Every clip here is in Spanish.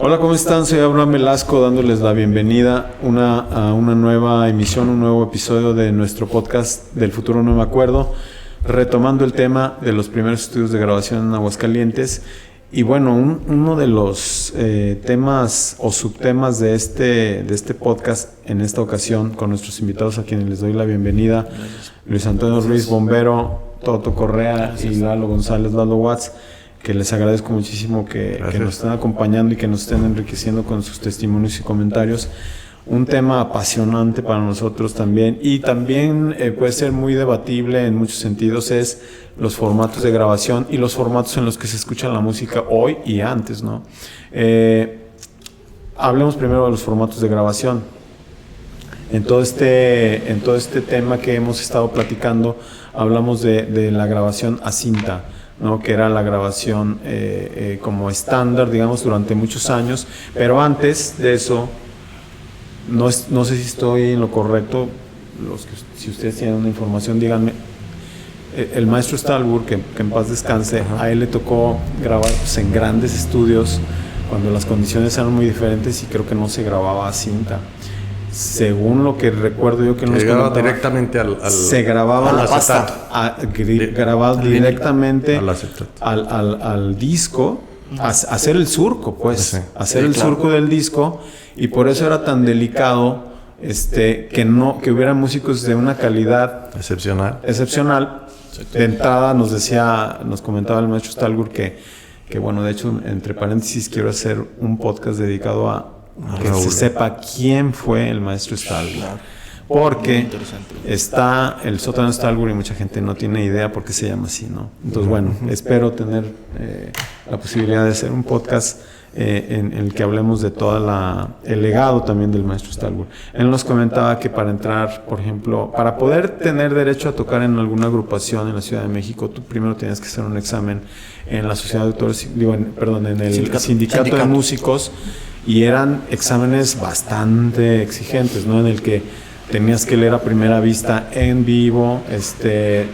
Hola, ¿cómo están? Soy Abraham Velasco dándoles la bienvenida a una nueva emisión, un nuevo episodio de nuestro podcast Del Futuro No Me Acuerdo, retomando el tema de los primeros estudios de grabación en Aguascalientes. Y bueno, uno de los temas o subtemas de este podcast en esta ocasión con nuestros invitados a quienes les doy la bienvenida, Luis Antonio Ruiz, bombero, Toto Correa y Lalo González, Lalo Watts, que les agradezco muchísimo que nos estén acompañando y que nos estén enriqueciendo con sus testimonios y comentarios. Un tema apasionante para nosotros también, y también puede ser muy debatible en muchos sentidos, es los formatos de grabación y los formatos en los que se escucha la música hoy y antes, ¿no? Hablemos primero de los formatos de grabación. En todo este tema que hemos estado platicando, hablamos de la grabación a cinta, ¿no? Que era la grabación como estándar, digamos, durante muchos años, pero antes de eso, no sé si estoy en lo correcto, si ustedes tienen una información, díganme. El maestro Stalburg, que en paz descanse, a él le tocó grabar pues, en grandes estudios, cuando las condiciones eran muy diferentes y creo que no se grababa a cinta. Según lo que recuerdo yo que nos grababa directamente se grababa al acetato. Grababa directamente al acetato. al disco, hacer el surco, pues, Sí. hacer el surco del disco, y por eso era tan delicado que hubiera músicos de una calidad excepcional. De entrada nos comentaba el maestro Stalburg que bueno, de hecho, entre paréntesis, quiero hacer un podcast dedicado a que Raúl. Se sepa quién fue el maestro Stalburg. Claro. Porque está el sótano Stalburg y mucha gente no tiene idea por qué se llama así, ¿no? Entonces, bueno, espero tener la posibilidad de hacer un podcast en el que hablemos de todo el legado también del maestro Stalburg. Él nos comentaba que para entrar, por ejemplo, para poder tener derecho a tocar en alguna agrupación en la Ciudad de México, tú primero tenías que hacer un examen en la Sociedad de Autores, en el Sindicato de Músicos, y eran exámenes bastante exigentes, ¿no? En el que tenías que leer a primera vista en vivo,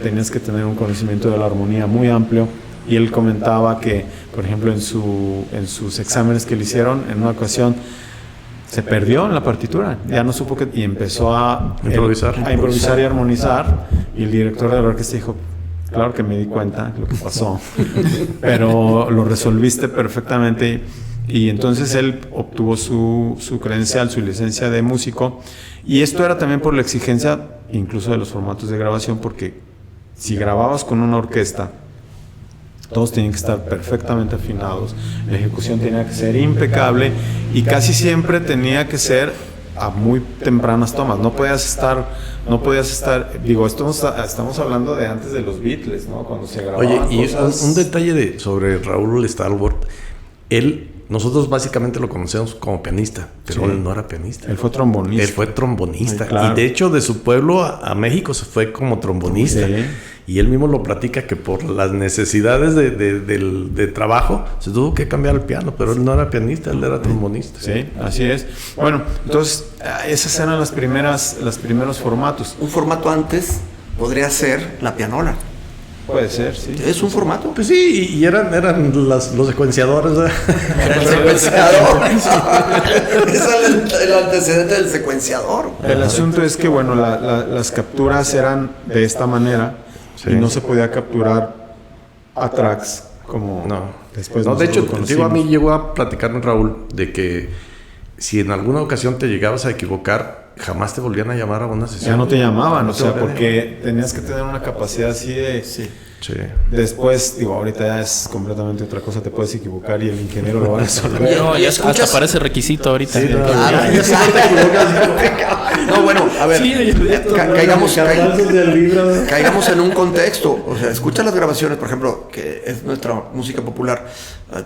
tenías que tener un conocimiento de la armonía muy amplio. Y él comentaba que, por ejemplo, en sus exámenes que le hicieron, en una ocasión se perdió en la partitura, ya no supo y empezó a improvisar y armonizar, y el director de la orquesta dijo: claro que me di cuenta de lo que pasó, pero lo resolviste perfectamente. Y entonces él obtuvo su credencial, su licencia de músico, y esto era también por la exigencia incluso de los formatos de grabación, porque si grababas con una orquesta, todos tenían que estar perfectamente afinados, la ejecución tenía que ser impecable y casi siempre tenía que ser a muy tempranas tomas. No podías estar, digo, estamos hablando de antes de los Beatles, ¿no? Cuando se grababan. Oye, y un detalle sobre Raúl Stalburg, nosotros básicamente lo conocemos como pianista, pero él no era pianista. Él fue trombonista. Él fue trombonista. Sí, claro. Y de hecho, de su pueblo a México se fue como trombonista. Sí. Y él mismo lo platica que por las necesidades de trabajo se tuvo que cambiar al piano, pero él no era pianista, él era trombonista. Sí, así es. Bueno, entonces, esas eran los primeros formatos. Un formato antes podría ser la pianola. Puede ser, sí. ¿Es un formato? Pues sí, y eran los secuenciadores. Era el secuenciador. Es el antecedente del secuenciador. El asunto es que, bueno, las capturas eran de esta manera, y no se podía capturar a tracks como después. No, de hecho, a mí llegó a platicar con Raúl de que si en alguna ocasión te llegabas a equivocar, jamás te volvían a llamar a una sesión. Ya no te llamaban, porque tenías que tener una capacidad así de... Sí. Después, ahorita ya es completamente otra cosa, te puedes equivocar y el ingeniero lo va a resolver. No, ya hasta parece requisito ahorita. Sí, no, bueno, a ver, caigamos en un contexto. O sea, escucha las grabaciones, por ejemplo, que es nuestra música popular,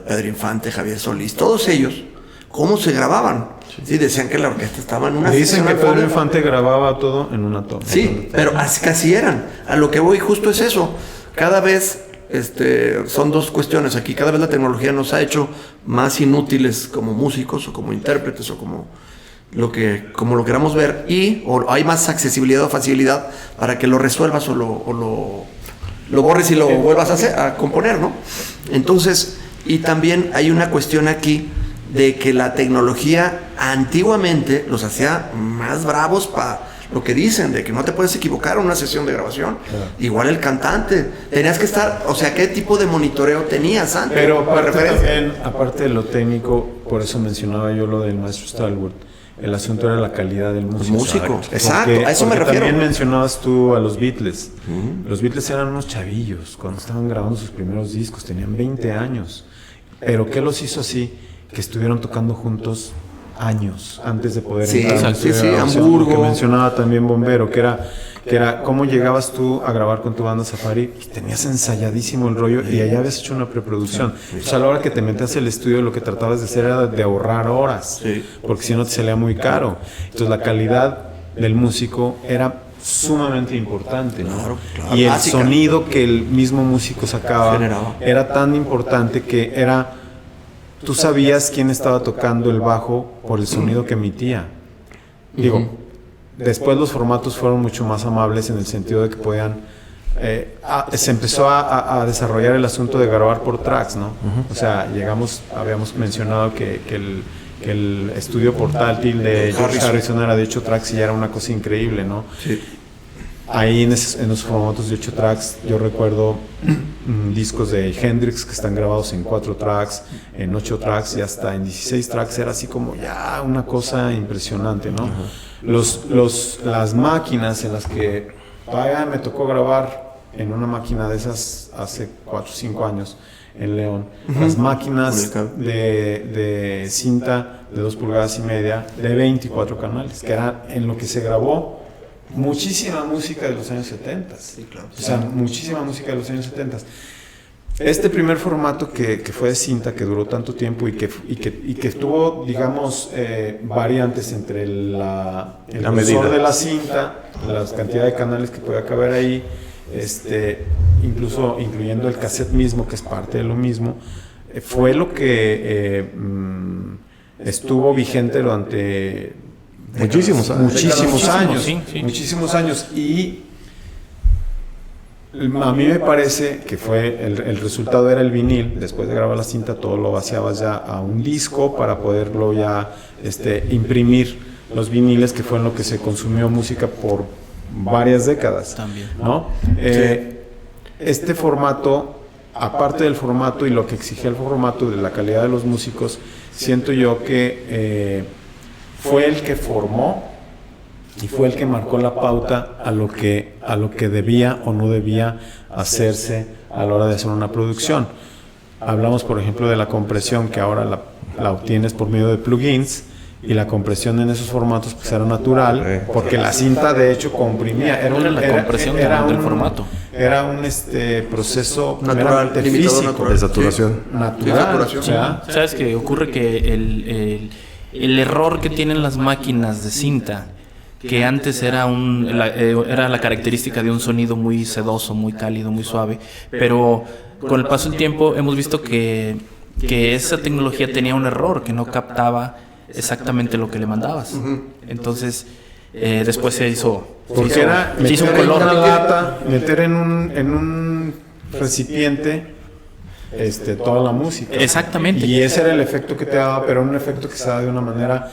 Pedro Infante, Javier Solís, todos ellos, ¿cómo se grababan? Sí, decían que la orquesta estaba en una... Dicen que Pedro Infante grababa todo en una toma. Sí, pero casi eran. A lo que voy justo es eso. Cada vez son dos cuestiones aquí. Cada vez la tecnología nos ha hecho más inútiles como músicos o como intérpretes o como lo queramos ver, o hay más accesibilidad o facilidad para que lo resuelvas o lo borres y lo vuelvas a componer, ¿no? Entonces, y también hay una cuestión aquí de que la tecnología antiguamente los hacía más bravos para lo que dicen, de que no te puedes equivocar en una sesión de grabación. Claro. Igual el cantante, tenías que estar, o sea, ¿qué tipo de monitoreo tenías antes? Pero aparte de lo técnico, por eso mencionaba yo lo del maestro Stallworth, el asunto era la calidad del músico. Exacto, a eso me refiero. También mencionabas tú a los Beatles. Los Beatles eran unos chavillos cuando estaban grabando sus primeros discos, tenían 20 años. Pero ¿qué los hizo así? Que estuvieron tocando juntos años antes de poder entrar. Sí, Hamburgo. Que mencionaba también Bombero, que era cómo llegabas tú a grabar con tu banda Safari y tenías ensayadísimo el rollo y allá habías hecho una preproducción. O sea, a la hora que te metías al estudio lo que tratabas de hacer era de ahorrar horas, porque si no te salía muy caro. Entonces la calidad del músico era sumamente importante, ¿no? Claro, y el sonido que el mismo músico sacaba era tan importante que era... Tú sabías quién estaba tocando el bajo por el sonido que emitía. Digo, después los formatos fueron mucho más amables en el sentido de que podían... se empezó a desarrollar el asunto de grabar por tracks, ¿no? O sea, habíamos mencionado que el estudio portátil de George Harrison era de 8 tracks y ya era una cosa increíble, ¿no? Sí. Ahí en esos formatos de 8 tracks, yo recuerdo discos de Hendrix que están grabados en 4 tracks, en 8 tracks y hasta en 16 tracks. Era así como ya una cosa impresionante, ¿no? Las máquinas en las que todavía me tocó grabar en una máquina de esas hace 4 o 5 años en León, las máquinas de cinta de 2,5 pulgadas de 24 canales, que era en lo que se grabó muchísima música de los años 70. Sí, claro. O sea, muchísima música de los años 70. Este primer formato que fue de cinta, que duró tanto tiempo y que tuvo, digamos, variantes entre el grosor de la cinta, la cantidad de canales que podía caber ahí, incluso incluyendo el cassette mismo, que es parte de lo mismo, fue lo que estuvo vigente durante muchísimos años. Y a mí me parece que fue el resultado era el vinil. Después de grabar la cinta, todo lo vaciabas ya a un disco para poderlo ya imprimir los viniles, que fue en lo que se consumió música por varias décadas también, ¿no? Este formato, aparte del formato y lo que exigía el formato de la calidad de los músicos, siento yo que fue el que formó y fue el que marcó la pauta a lo que debía o no debía hacerse a la hora de hacer una producción. Hablamos, por ejemplo, de la compresión, que ahora la obtienes por medio de plugins, y la compresión en esos formatos pues era natural, porque la cinta de hecho comprimía. Era la compresión del formato. Era un proceso natural, físico, de saturación. Natural. O sea, ¿sabes qué? Ocurre que el error que tienen las máquinas de cinta, que antes era la característica de un sonido muy sedoso, muy cálido, muy suave, pero con el paso del tiempo hemos visto que esa tecnología tenía un error, que no captaba exactamente lo que le mandabas. Entonces después se hizo un color. Una lata, meter en un recipiente toda la música. Exactamente. Y ese era el efecto que te daba, pero un efecto que se daba de una manera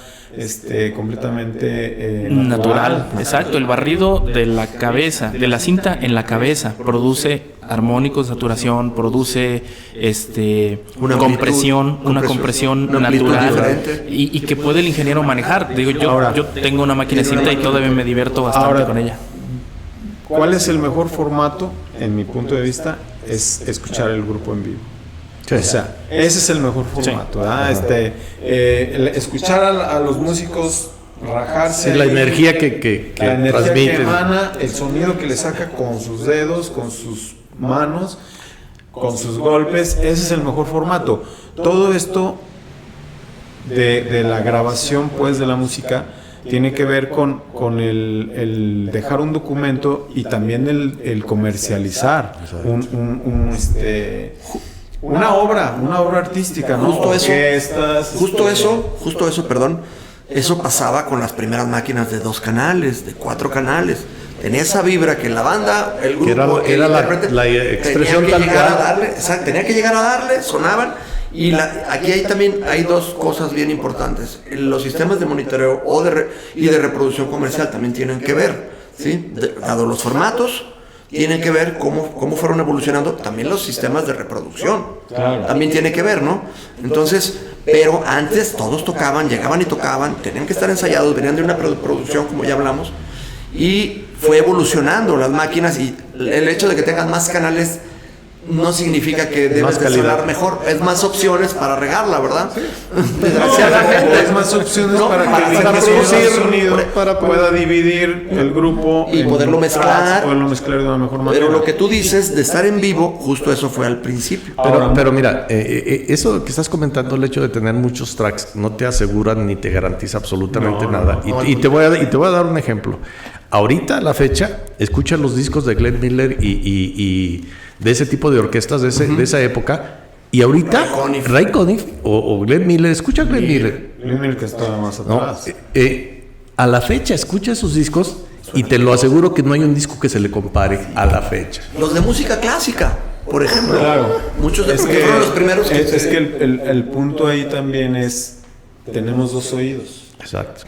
completamente natural. Exacto, el barrido de la cabeza, de la cinta en la cabeza, produce armónicos, saturación, produce una compresión natural y que puede el ingeniero manejar. Digo, yo tengo una máquina de cinta y todavía me divierto bastante con ella. ¿Cuál es el mejor formato? En mi punto de vista, es escuchar el grupo en vivo. Sí. O sea, ese es el mejor formato. Sí. Escuchar a los músicos rajarse. Sí, la energía que transmiten. Que emana, el sonido que le saca con sus dedos, con sus manos, con sus golpes. Ese es el mejor formato. Todo esto de la grabación, pues, de la música tiene que ver con el dejar un documento y también el comercializar una obra artística, ¿no? Justo eso, perdón. Eso pasaba con las primeras máquinas de 2 canales, de 4 canales. Tenía esa vibra que la banda, el grupo, era la expresión tal cual. Tenía que llegar a darle, sonaban Y aquí hay dos cosas bien importantes. Los sistemas de monitoreo y de reproducción comercial también tienen que ver, ¿sí? Dado los formatos, tienen que ver cómo fueron evolucionando también los sistemas de reproducción. Claro. También tiene que ver, ¿no? Entonces, pero antes todos tocaban, llegaban y tocaban, tenían que estar ensayados, venían de una producción, como ya hablamos, y fue evolucionando las máquinas, y el hecho de que tengan más canales no significa que debes de sonar mejor. Es más opciones para regarla, ¿verdad? Sí. Desgraciadamente. Es más opciones para que producir sonido pueda dividir el grupo y poderlo mezclar. Poderlo mezclar de una mejor manera. Pero lo que tú dices de estar en vivo, justo eso fue al principio. Pero mira, eso que estás comentando, el hecho de tener muchos tracks, no te asegura ni te garantiza absolutamente nada. Y te voy a dar un ejemplo. Ahorita, a la fecha, escucha los discos de Glenn Miller y de ese tipo de orquestas de esa época, y ahorita Ray Conniff o Glenn Miller, escucha Glenn Miller. Glenn Miller que estaba más atrás. A la fecha escucha esos discos y te lo aseguro que no hay un disco que se le compare a la fecha. Los de música clásica, por ejemplo. Claro. Muchos de ellos fueron los primeros que... Es que el punto ahí también es, tenemos dos oídos. Exacto.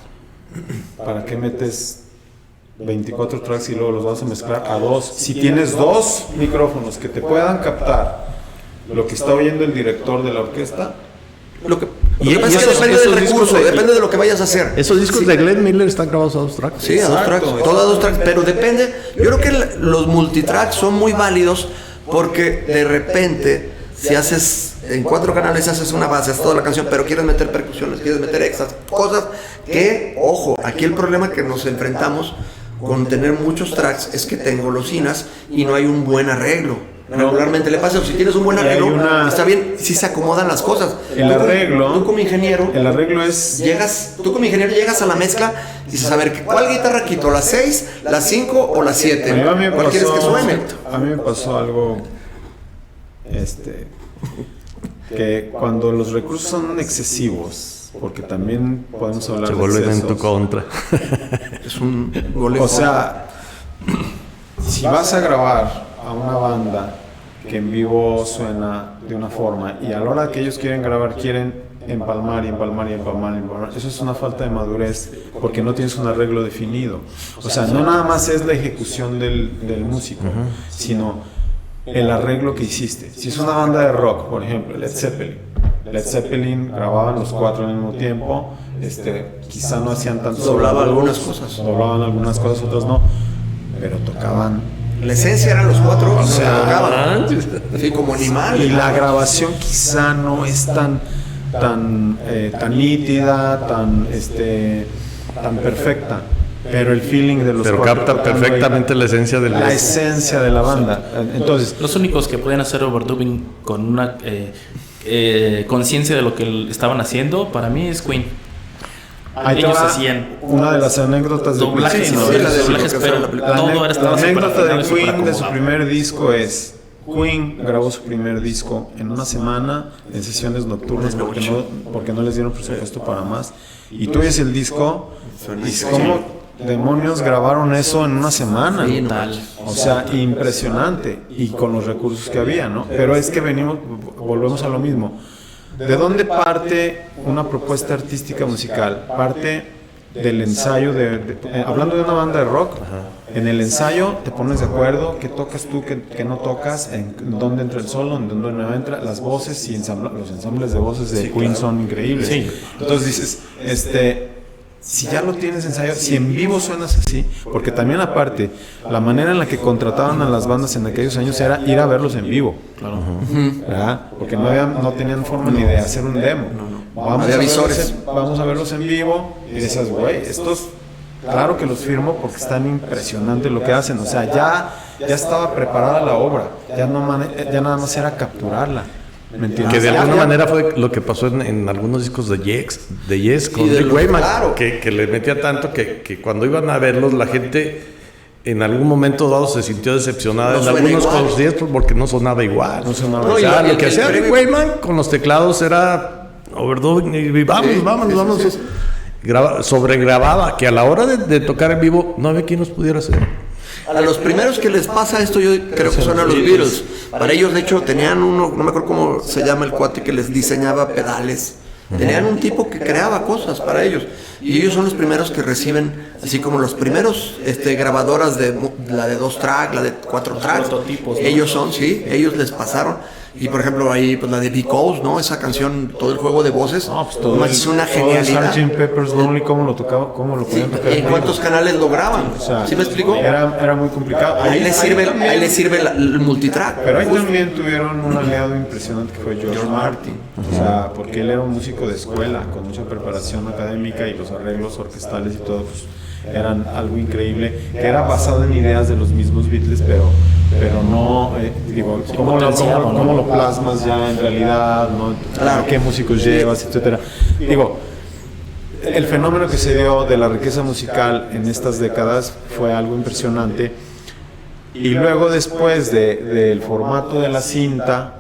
¿Para qué metes 24 tracks y luego los vas a mezclar a dos? Si tienes dos micrófonos que te puedan captar lo que está oyendo el director de la orquesta. Lo que pasa es que depende del recurso, depende de lo que vayas a hacer. Esos discos de Glenn Miller están grabados a 2 tracks. Sí, a 2 tracks, todos a 2 tracks, pero depende. Yo creo que los multitracks son muy válidos porque de repente, si haces en 4 canales, haces una base, haces toda la canción, pero quieres meter percusiones, quieres meter extras, cosas que, ojo, aquí el problema que nos enfrentamos con tener muchos tracks es que tengo golosinas y no hay un buen arreglo. Regularmente le pasa, si tienes un buen arreglo, está bien, si se acomodan las cosas. Tú como ingeniero, el arreglo es... Tú como ingeniero llegas a la mezcla y dices, a ver, ¿cuál guitarra quito? ¿La 6, la 5 o la 7? ¿Cuál quieres que suene? A mí me pasó algo, que cuando los recursos son excesivos, porque también podemos hablar se de vuelven excesos, en tu contra. Es un goleo. O sea, si vas a grabar a una banda que en vivo suena de una forma y a la hora que ellos quieren grabar quieren empalmar, eso es una falta de madurez porque no tienes un arreglo definido. O sea, no nada más es la ejecución del músico, sino el arreglo que hiciste. Si es una banda de rock, por ejemplo, Led Zeppelin grababan los 4 al mismo tiempo, quizá no hacían tanto, doblaban algunas cosas, otras no, pero tocaban. La esencia eran los 4, o sea, tocaban, sí, como animales. Y la grabación quizá no es tan nítida, tan perfecta, pero el feeling de los pero capta perfectamente la esencia de la esencia de la banda. Entonces, los únicos que pueden hacer overdubbing con una conciencia de lo que estaban haciendo, para mí es Queen. Ellos hacían una de las anécdotas de doblajes, la anécdota de Queen de su primer disco es: Queen grabó su primer disco en una semana en sesiones nocturnas porque no les dieron presupuesto para más, y tú oyes el disco y ¿cómo demonios grabaron eso en una semana? O sea, impresionante, y con los recursos que había, ¿no? Pero es que volvemos a lo mismo. ¿De dónde parte una propuesta artística musical? Parte del ensayo, hablando de una banda de rock, en el ensayo te pones de acuerdo qué tocas tú, qué no tocas, en dónde entra el solo, en dónde no entra, las voces y los ensambles de voces de Queen son increíbles. Sí. Entonces dices, si ya lo tienes ensayado, si en vivo suenas así, porque también aparte, la manera en la que contrataban a las bandas en aquellos años era ir a verlos en vivo, ¿verdad? Porque no tenían forma ni de hacer un demo. Vamos a verlos en vivo y dices, güey, estos, claro que los firmo porque están impresionantes lo que hacen. O sea, ya estaba preparada la obra, ya nada más era capturarla. Que de alguna manera fue lo que pasó en algunos discos de Yes con Rick Wakeman, claro, que le metía tanto que cuando iban a verlos la gente en algún momento dado se sintió decepcionada en algunos conciertos porque no sonaba igual. Lo que hacía Rick Wakeman con los teclados era overdubbing y vamos. Sobregrababa, que a la hora de tocar en vivo no había quien los pudiera hacer. A los primeros que les pasa esto, yo creo que son a los Beatles. Para ellos, de hecho, tenían uno, no me acuerdo cómo se llama el cuate que les diseñaba pedales. Tenían un tipo que creaba cosas para ellos. Y ellos son los primeros que reciben, así como los primeros grabadoras de la de 2 tracks, la de 4 tracks. Prototipos, ¿no? Ellos son, sí, ellos les pasaron. Y por ejemplo ahí pues la de Because, ¿no? Esa canción, todo el juego de voces, No, pues todo es una todo el genialidad. Sgt. Pepper's Lonely, ¿cómo lo tocaba? ¿Cómo lo Sí, podían tocar? ¿en cuántos canales lo graban? O sea, ¿Sí me explico? Era muy complicado. Ahí les sirve también- el multitrack. Pero ahí también tuvieron un aliado impresionante que fue George Martin. O sea, porque él era un músico de escuela, con mucha preparación académica y los arreglos orquestales y todo, pues, eran algo increíble, que era basado en ideas de los mismos Beatles, pero no, digo, cómo lo plasmas ya en realidad, ¿no? Claro. ¿Qué músicos llevas, etcétera? Digo, el fenómeno que se dio de la riqueza musical en estas décadas fue algo impresionante. Y luego después del formato de la cinta,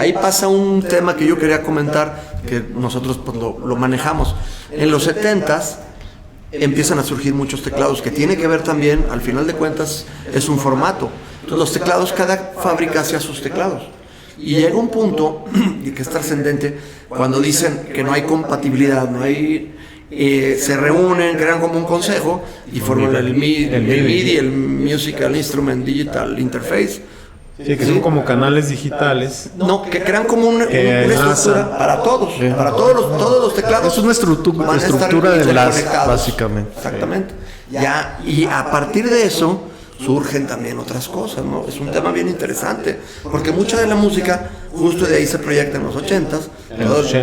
Ahí pasa un tema que yo quería comentar, que nosotros pues, lo manejamos. En los 70s empiezan a surgir muchos teclados, que tiene que ver también, al final de cuentas, es un formato. Entonces los teclados, cada fábrica hacía sus teclados. Y llega un punto, y que es trascendente, cuando dicen que no hay compatibilidad, no hay... se reúnen, crean como un consejo y forman el MIDI, el Musical Instrument Digital Interface. sí, que son como canales digitales. No, que crean como una enlazan. estructura para todos los teclados. Es una van a estar estructura de enlace, interconectados. básicamente. Exactamente. Ya, y a partir de eso surgen también otras cosas, ¿no? Es un tema bien interesante, porque mucha de la música, justo de ahí se proyecta en los 80s,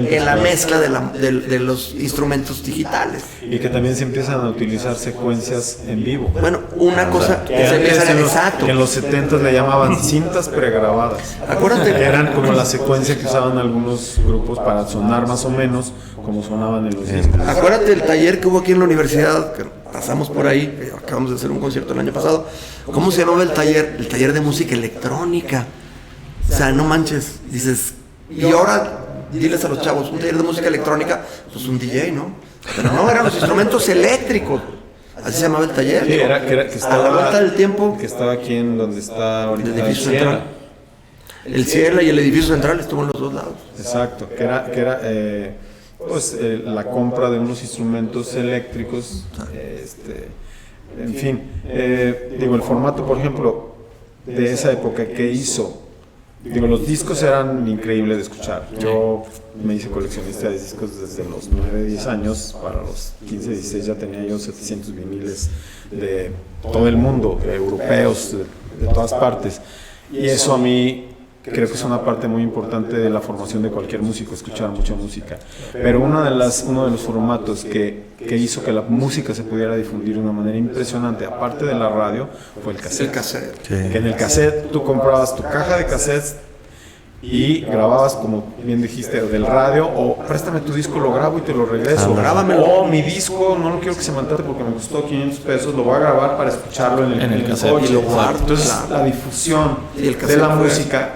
en la mezcla de los instrumentos digitales. Y que también se empiezan a utilizar secuencias en vivo. Bueno, una cosa que se antes empieza que en los 70 le llamaban cintas pregrabadas. Acuérdate. Que eran como la secuencia que usaban algunos grupos para sonar más o menos como sonaban en los discos. Acuérdate del taller que hubo aquí en la universidad, que pasamos por ahí, acabamos de hacer un concierto el año pasado. ¿Cómo se llamaba el taller? El taller de música electrónica. O sea, no manches, dices, y ahora diles a los chavos, un taller de música electrónica, pues un DJ, ¿no? Pero no, eran los instrumentos eléctricos. Así se llamaba el taller. Sí, que a estaba, la vuelta del tiempo, que estaba aquí en donde está ahorita el edificio Ciela. central. El Ciela y el edificio central estuvo en los dos lados. Exacto, que era la compra de unos instrumentos eléctricos, en fin, digo, el formato, por ejemplo, de esa época que hizo, digo, los discos eran increíbles de escuchar. Yo me hice coleccionista de discos desde los 9, 10 años, para los 15, 16 ya tenía yo 700 viniles de todo el mundo, europeos, de todas partes, y eso a mí creo que es una parte muy importante de la formación de cualquier músico, escuchar mucha música. Pero uno de los formatos que hizo que la música se pudiera difundir de una manera impresionante, aparte de la radio, fue el cassette. El cassette. Sí. Que en el cassette tú comprabas tu caja de cassettes y grababas, como bien dijiste, del radio, o préstame tu disco, lo grabo y te lo regreso. Grábamelo. O mi disco, no lo quiero que se maltrate porque me costó 500 pesos, lo voy a grabar para escucharlo en el cassette. coche. Y lo guardo, Entonces, claro. la difusión Y el de cassette la fue- música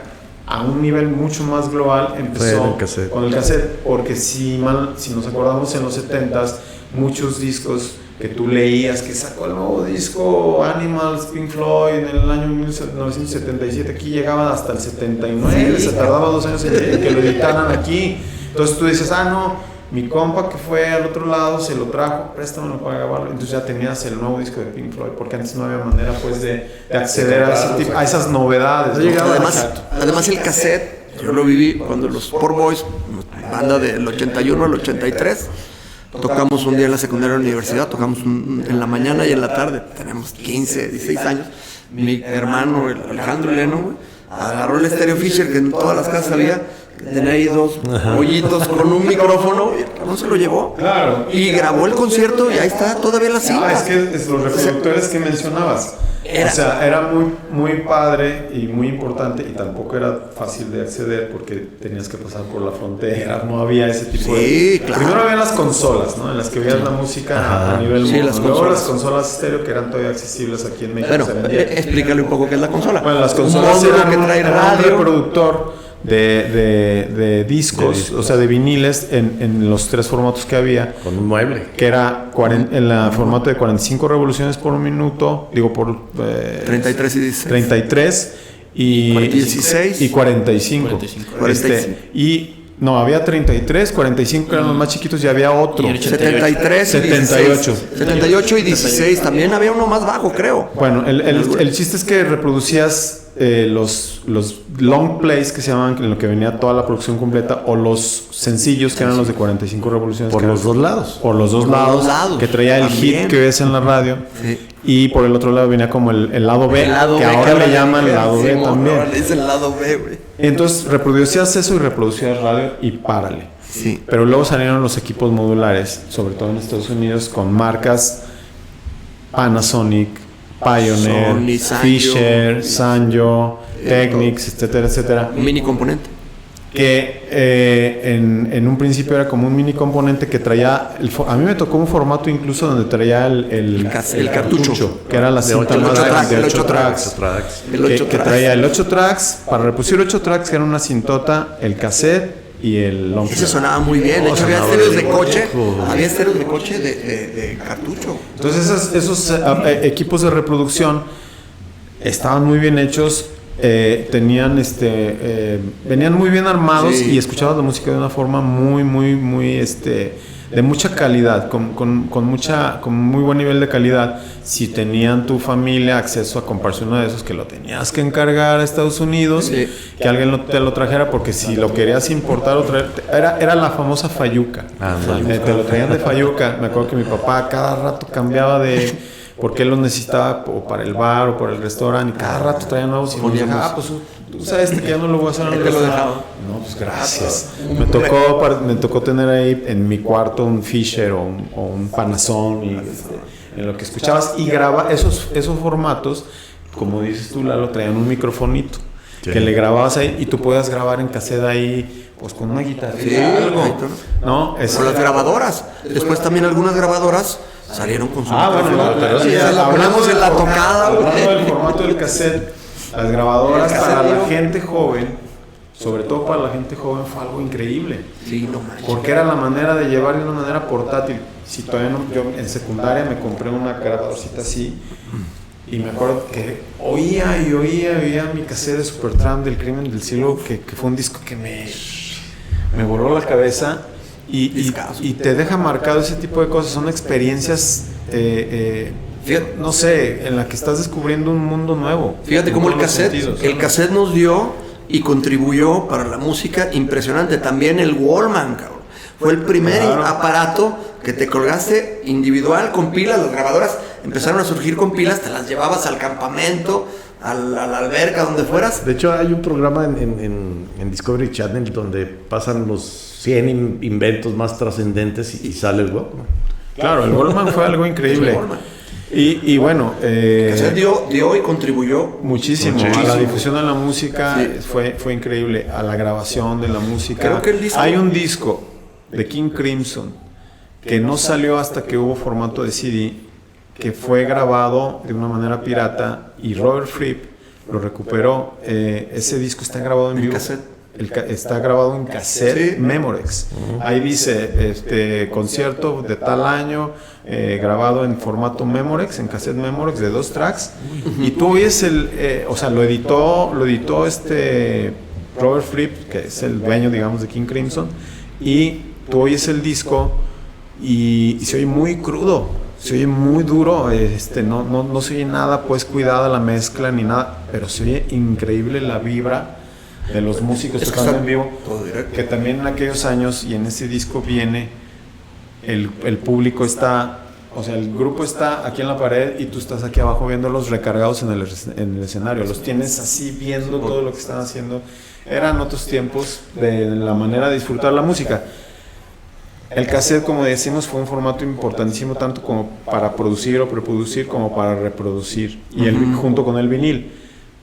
a un nivel mucho más global Fue empezó el cassette. con el cassette, porque si nos acordamos en los 70s, muchos discos que tú leías que sacó el nuevo disco Animals, Pink Floyd en el año 1977, aquí llegaban hasta el 79, se tardaba 2 años en que lo editaran aquí. Entonces tú dices, no, mi compa que fue al otro lado se lo trajo, préstamelo para grabarlo. Entonces ya tenías el nuevo disco de Pink Floyd, porque antes no había manera pues de acceder a esas novedades, ¿no? Además el cassette, yo lo viví cuando los Poor Boys, banda del 81 al 83, tocamos un día en la secundaria de la universidad, tocamos en la mañana y en la tarde, tenemos 15, 16 años. Mi hermano, el Alejandro Leno, güey, agarró el Stereo Fisher que en todas las casas había, tenía ahí 2 hoyitos con un micrófono, y el cabrón se lo llevó. Claro. Y grabó el concierto y ahí está todavía la cinta. Es que los reproductores que mencionabas, era muy padre y muy importante, y tampoco era fácil de acceder porque tenías que pasar por la frontera, no había ese tipo Sí, de... claro. Primero había las consolas, ¿no? En las que veías la música a nivel Sí, mundo. las Luego consolas. las consolas estéreo que eran todavía accesibles aquí en México. Bueno, se vendían. explícale un poco qué es la consola. Bueno, las Un consolas módulo eran que trae era un radio. reproductor de discos, o sea, de viniles en los 3 formatos que había. Con un mueble. Que era en el formato de 45 revoluciones por minuto, digo por... 33 y 16. 33 y 16 y 45. 45. No, había 33, 45 eran los más chiquitos y había otro. Y 73 y 78. 16. 78 y 16. También había uno más bajo, creo. Bueno, el chiste es que reproducías los long plays que se llamaban, en lo que venía toda la producción completa, o los sencillos que eran los de 45 revoluciones. Por los dos lados. Por los dos lados. Que traía el hit que ves en la radio. Sí. Y por el otro lado venía como el lado B, que ahora le llaman lado B también. Ahora le dicen el lado B, güey. Entonces reproducías eso y reproducías radio y párale. Sí. Pero luego salieron los equipos modulares, sobre todo en Estados Unidos, con marcas Panasonic, Pioneer, Sony, Sanyo, Fisher, Sanyo, Technics, etcétera, etcétera. Un mini componente. Que en un principio era como un mini componente que traía... a mí me tocó un formato incluso donde traía el cartucho, que era la cinta más grande de 8 tracks. Que traía el 8 tracks, para reproducir 8 tracks, que era una cintota, el cassette y el long Ese play. sonaba muy bien. De hecho, había estéreos de coche. Había estéreos de coche de cartucho. Entonces esos equipos de reproducción estaban muy bien hechos. Tenían venían muy bien armados, Sí. y escuchabas la música de una forma muy de mucha calidad, con muy buen nivel de calidad. Si tenían tu familia acceso a comprarse uno de esos, que lo tenías que encargar a Estados Unidos, Sí. que alguien te lo trajera, porque si lo querías importar o traer, era la famosa fayuca. Te lo traían de fayuca. Me acuerdo que mi papá cada rato cambiaba porque él lo necesitaba o para el bar o para el restaurante, y cada rato traía nuevos, y nos dejaba, pues tú sabes que ya no lo voy a hacer en el Él te lo restaurante. dejaba. No, pues gracias. Me tocó tener ahí en mi cuarto un Fisher o un Panasonic, en lo que escuchabas, y graba esos formatos, como dices tú, Lalo, traían un microfonito. Sí. Que le grababas ahí, y tú podías grabar en cassette ahí, pues con una guitarra. Sí, ¿no? O las grabadoras. Después también algunas grabadoras salieron con su pero sí, hablamos de la tocada, hablando güey. del formato del cassette, las grabadoras para la gente joven, sobre todo para la gente joven, fue algo increíble. Sí, no manches. Porque era la manera de llevar de una manera portátil. Si todavía no, yo en secundaria me compré una grabadorcita así, y me acuerdo que oía mi cassette de Supertramp, del Crimen del Cielo, que fue un disco que me voló la cabeza. Y te deja marcado ese tipo de cosas. Son experiencias, no sé, en la que estás descubriendo un mundo nuevo. Fíjate cómo el cassette nos dio y contribuyó para la música impresionante. También el Walkman, cabrón. Fue el primer aparato que te colgaste individual con pilas. Las grabadoras empezaron a surgir con pilas, te las llevabas al campamento, a la alberca, donde fueras. De hecho, hay un programa en Discovery Channel donde pasan los 100 inventos más trascendentes y sale el Walkman. Claro, el Walkman fue algo increíble. Y bueno, El cassette dio y contribuyó muchísimo a la difusión de la música. Sí. Fue increíble, a la grabación de la música. Creo que el disco... Hay un disco de King Crimson que no salió hasta que hubo formato de CD, que fue grabado de una manera pirata, y Robert Fripp lo recuperó. Ese disco está grabado en vivo. Está grabado en cassette, sí. Memorex. Ahí dice concierto de tal año, grabado en formato Memorex, en cassette Memorex de 2 tracks. Y tú oyes lo editó Robert Fripp, que es el dueño, digamos, de King Crimson, y tú oyes el disco y se oye muy crudo, se oye muy duro, no se oye nada pues cuidada la mezcla ni nada, pero se oye increíble la vibra de los músicos tocando en vivo, que también en aquellos años, y en ese disco viene el público está, o sea, el grupo está aquí en la pared y tú estás aquí abajo viéndolos recargados en el escenario, los tienes así viendo todo lo que están haciendo. Eran otros tiempos de la manera de disfrutar la música. El cassette, como decimos, fue un formato importantísimo tanto como para producir o preproducir como para reproducir, y junto con el vinil.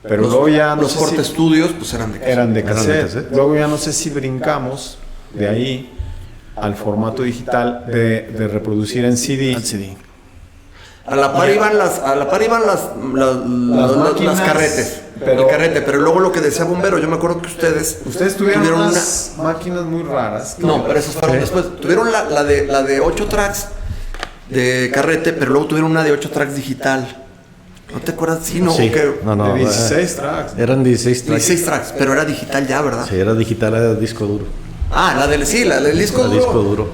Pero luego ya los Porta Estudios pues eran de cassette. Luego ya no sé si brincamos de ahí al formato digital de reproducir en CD. A la par iban las máquinas, carretes. pero- El carrete, pero luego lo que decía Bombero, yo me acuerdo que ustedes tuvieron unas máquinas muy raras. No, pero esas fueron después. Tuvieron la de 8 tracks de carrete, pero luego tuvieron una de 8 tracks digital. ¿No te acuerdas? Sí, no. Sí. ¿O qué? No, de 16 tracks. Eran 16 tracks. 16 tracks, pero era digital ya, ¿verdad? Sí, era digital, era disco duro. Ah, la del disco La duro. disco duro.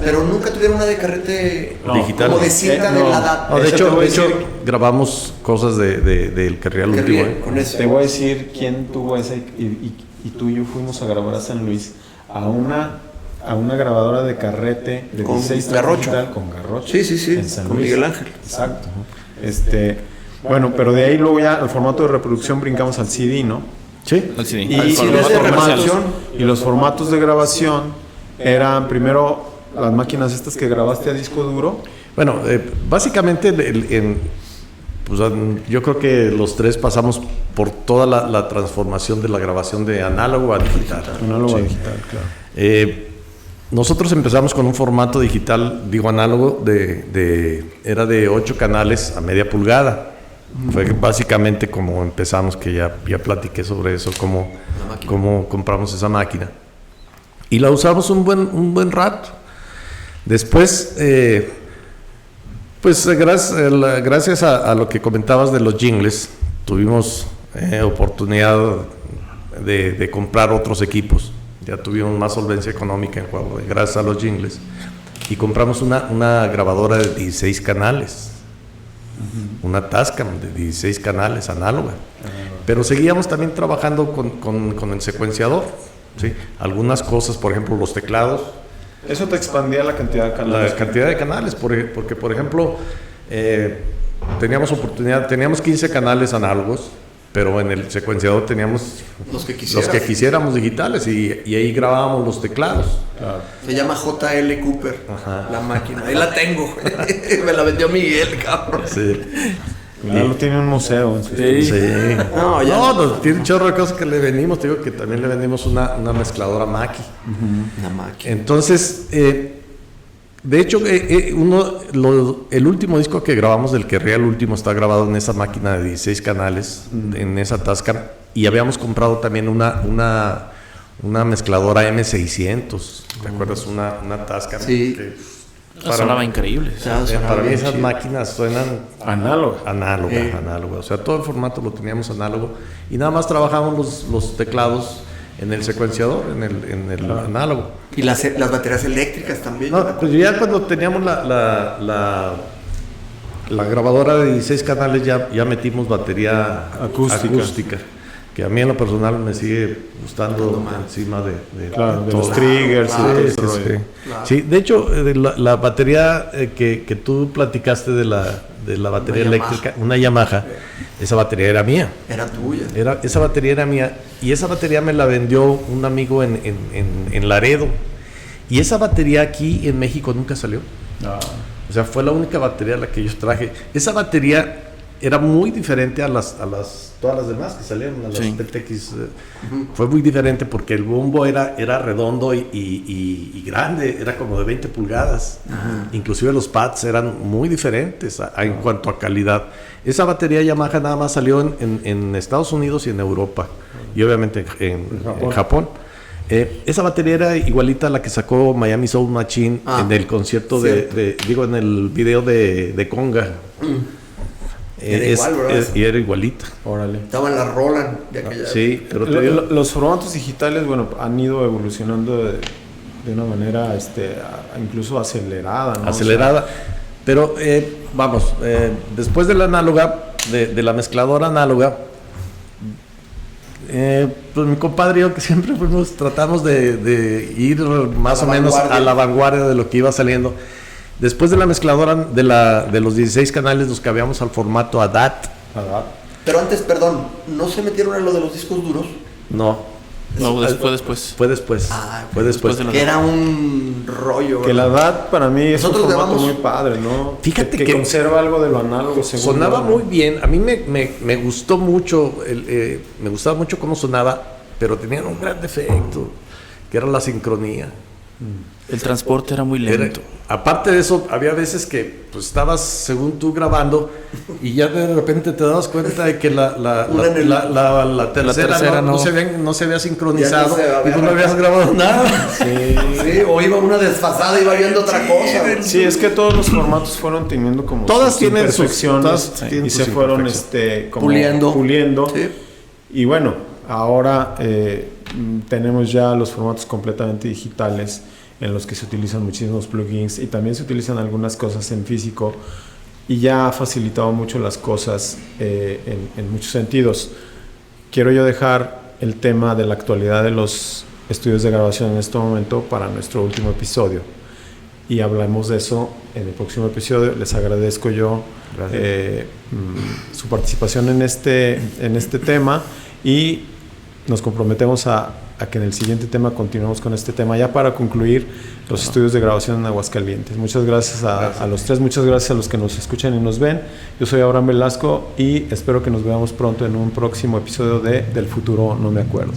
Pero nunca tuvieron una de carrete Digital. como de cinta no. de la edad. No, de Eso hecho, te voy a decir. grabamos cosas del que real Qué último. bien, con eso. Te voy a decir quién tuvo esa y tú y yo fuimos a grabar a San Luis a una grabadora de carrete de Con 16 tracks garrocho. digital con garrocho. Sí, en San con Luis. Miguel Ángel. Exacto. Bueno, pero de ahí luego ya al formato de reproducción brincamos al CD, ¿no? Sí. Al CD. Y, Al y formato los comercial. los formatos de grabación eran primero las máquinas estas que grabaste a disco duro. Bueno, básicamente pues, yo creo que los tres pasamos por toda la transformación de la grabación de análogo a digital. Análogo a Sí. digital, claro. Nosotros empezamos con un formato digital, digo análogo, era de 8 canales a media pulgada. Fue básicamente como empezamos, que ya platiqué sobre eso, cómo compramos esa máquina. Y la usamos un buen rato. Después, pues gracias a lo que comentabas de los jingles, tuvimos oportunidad de comprar otros equipos. Ya tuvimos más solvencia económica en juego, gracias a los jingles. Y compramos una grabadora de 16 canales. Una Tascam de 16 canales análoga. Pero seguíamos también trabajando con el secuenciador. ¿Sí? Algunas cosas, por ejemplo, los teclados. Eso te expandía la cantidad de canales. La cantidad de canales, porque por ejemplo, teníamos 15 canales análogos, pero en el secuenciador teníamos Los que los que quisiéramos digitales y ahí grabábamos los teclados. Claro. Se llama JL Cooper, Ajá. la máquina. Ahí la tengo. Me la vendió Miguel, cabrón. Sí. Lo tiene un museo. En su Sí. No, ya. No, tiene un chorro de cosas que le vendimos. Te digo que también le vendimos una mezcladora Mackie. Una máquina. Entonces, de hecho, el último disco que grabamos, del que real último, está grabado en esa máquina de 16 canales, en esa Tascam. Y habíamos comprado también una mezcladora M600. ¿Te acuerdas? Una Tascam. Sí. que Sonaba increíble. para mí esas máquinas suenan Análogo. análoga. O sea, todo el formato lo teníamos análogo y nada más trabajamos los teclados en el secuenciador, en el análogo. Y las baterías eléctricas también. No, pues ya cuando teníamos la grabadora de 16 canales ya metimos batería acústica, que a mí en lo personal me sigue gustando encima de Claro, de todo. los triggers y todo ese Sí, rollo. sí. Sí, de hecho, la batería que tú platicaste de la batería Una eléctrica, una Yamaha, esa batería era mía. Era tuya. Esa batería era mía y esa batería me la vendió un amigo en Laredo. Y esa batería aquí en México nunca salió. O sea, fue la única batería la que yo traje. Esa batería era muy diferente a todas las demás que salieron, a las Sí. PTX. Fue muy diferente porque el bombo era redondo y grande, era como de 20 pulgadas. Inclusive los pads eran muy diferentes en cuanto a calidad. Esa batería Yamaha nada más salió en Estados Unidos y en Europa. Y obviamente en Japón. Esa batería era igualita a la que sacó Miami Sound Machine en el concierto en el video de Conga. Era igual, ¿verdad? Y era igualita. Órale. Estaban las Roland de aquella. Sí, pero te digo, Los formatos digitales, bueno, han ido evolucionando de una manera incluso acelerada, ¿no? acelerada. Pero vamos, después de la análoga, de la mezcladora análoga, pues mi compadre y yo, que siempre tratamos de ir más o menos a la vanguardia de lo que iba saliendo. Después de la mezcladora de los 16 canales, nos cambiamos al formato ADAT. Pero antes, perdón, ¿no se metieron a lo de los discos duros? No, No, después. fue después. Fue después de la- Que era un rollo. Que la edad para mí es un Nosotros formato grabamos- muy padre, ¿no? Fíjate que que conserva algo de lo análogo. según sonaba yo, ¿no? muy bien. A mí me gustó mucho, me gustaba mucho cómo sonaba, pero tenían un gran defecto, que era la sincronía. El transporte era muy lento. Aparte de eso, había veces que pues estabas, según tú, grabando y ya de repente te dabas cuenta de que la tercera no se había sincronizado y tú no habías grabado nada. Sí, o iba una desfasada y iba viendo otra cosa. Sí, es que todos los formatos fueron teniendo como Todas sus tienen imperfecciones tienen y sus se fueron como puliendo. Sí. Y bueno, ahora tenemos ya los formatos completamente digitales en los que se utilizan muchísimos plugins y también se utilizan algunas cosas en físico y ya ha facilitado mucho las cosas en muchos sentidos. Quiero yo dejar el tema de la actualidad de los estudios de grabación en este momento para nuestro último episodio y hablamos de eso en el próximo episodio. Les agradezco yo su participación en este tema y nos comprometemos a que en el siguiente tema continuemos con este tema ya para concluir los estudios de grabación en Aguascalientes. Muchas gracias a los tres, muchas gracias a los que nos escuchan y nos ven. Yo soy Abraham Velasco y espero que nos veamos pronto en un próximo episodio de Del Futuro No Me Acuerdo.